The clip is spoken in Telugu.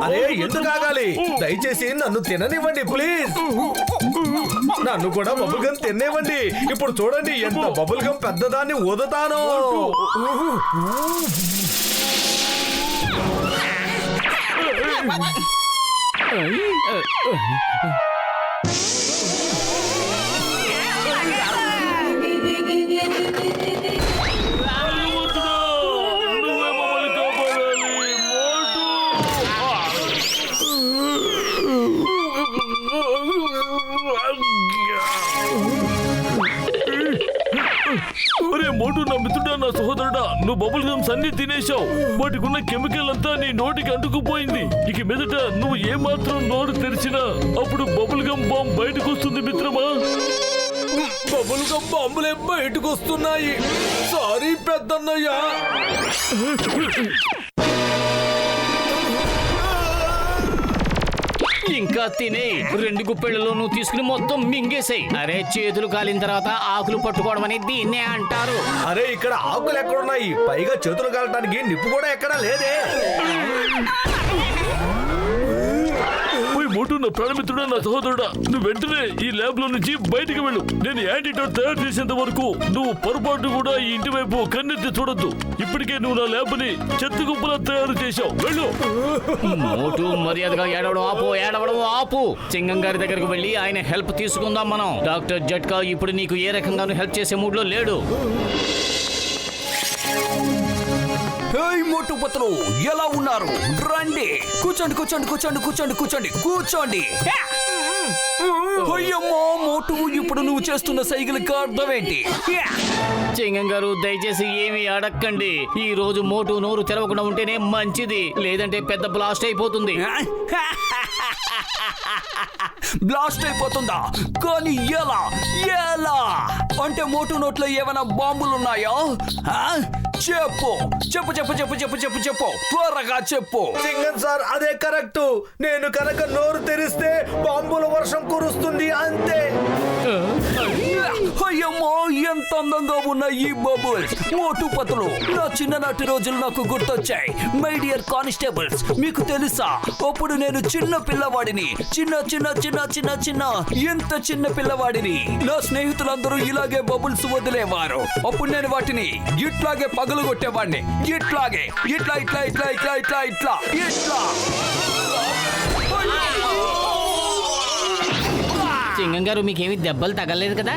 అరే ఎందుకు ఆగాలి? దయచేసి నన్ను తిననివ్వండి ప్లీజ్. నన్ను కూడా బబుల్ గమ్ తినేవ్వండి. ఇప్పుడు చూడండి ఎంత బబుల్ గమ్ పెద్దదాన్ని ఊదుతాను. అరే మోటు, నా మిత్రుడా, నా సహోదరుడా, నువ్వు బబుల్ గమ్స్ అన్ని తినేశావు. వాటికి ఉన్న కెమికల్ అంతా నీ నోటికి అంటుకుపోయింది. ఇక మీదట నువ్వు ఏమాత్రం నోరు తెరిచినా అప్పుడు బబుల్ గమ్ బాంబ్ బయటకు వస్తుంది మిత్రమా. బబుల్ గమ్ బాంబులే బయటకు వస్తున్నాయి. సారీ పెద్దన్నయ్య. ఇంకా తినే 2 గుప్పెళ్ళలో నువ్వు తీసుకుని మొత్తం మింగేసాయి. అరే చేతులు కాలిన తర్వాత ఆకులు పట్టుకోవడం అనేది దీన్నే అంటారు. అరే ఇక్కడ ఆకులు ఎక్కడున్నాయి? పైగా చేతులు కాలటానికి నిప్పు కూడా ఎక్కడా లేదే. మోటు, నా ప్రాణమిత్రుడా, నా సహోదరుడా, నువ్వు వెంటనే ఈ ల్యాబ్ లో నుంచి బయటికి వెళ్ళు. నేను యాంటీడోట్ తయారు చేసేంత వరకు నువ్వు పొరపాటు కూడా ఈ ఇంటి వైపు కన్నెత్తి చూడొద్దు. ఇప్పటికే నువ్వు నా ల్యాబ్ ని చెత్త గుంపులా తయారు చేశావు. వెళ్ళు. మోటు, మర్యాదగా ఏడవడం ఆపు. సింగం గారి దగ్గరకు వెళ్ళి ఆయన హెల్ప్ తీసుకుందాం మనం. డాక్టర్ జట్కా ఇప్పుడు నీకు ఏ రకంగానూ హెల్ప్ చేసే మూడ్ లో లేడు. మోటు పత్రులు ఎలా ఉన్నారు? రండి, కూర్చోండి కూర్చోండి కూర్చోండి కూర్చోండి కూర్చోండి కూర్చోండి. అయ్యమ్మో మోటు, ఇప్పుడు నువ్వు చేస్తున్న సైకిల్కి అర్థం ఏంటి? సింగం గారు దయచేసి ఏమీ అడక్కండి. ఈ రోజు మోటు నోరు తెరవకుండా ఉంటేనే మంచిది, లేదంటే పెద్ద బ్లాస్ట్ అయిపోతుంది. బ్లాస్ట్ అయిపోతుందా? కానీ ఎలా? అంటే మోటు నోట్లో ఏమైనా బాంబులు ఉన్నాయా? చెప్పు చెప్పు చెప్పు చెప్పు చెప్పు చెప్పు చెప్పు త్వరగా చెప్పు. సింగన్ సార్, అదే కరెక్ట్. నేను కనుక నోరు తెరిస్తే బాంబుల వర్షం కురుస్తుంది, అంతే. అయ్యమ్మో, ఎంత అందంగా ఉన్న ఈ బబుల్స్. మోటు పత్రులు, నా చిన్ననాటి రోజులు నాకు గుర్తొచ్చాయి. మై డియర్ కానిస్టేబుల్స్, మీకు తెలుసా అప్పుడు నేను చిన్న పిల్లవాడిని, చిన్న చిన్న చిన్న చిన్న చిన్న ఎంత చిన్న పిల్లవాడిని. నా స్నేహితులందరూ ఇలాగే బబుల్స్ వదిలేవారు. అప్పుడు నేను వాటిని ఇట్లాగే పగలగొట్టేవాడిని. ఇట్లాగే ఇట్లా ఇట్లా ఇట్లా ఇట్లా ఇట్లా ఇట్లా ఇట్లా. సింగం గారు, మీకేమీ దెబ్బలు తగలేదు కదా?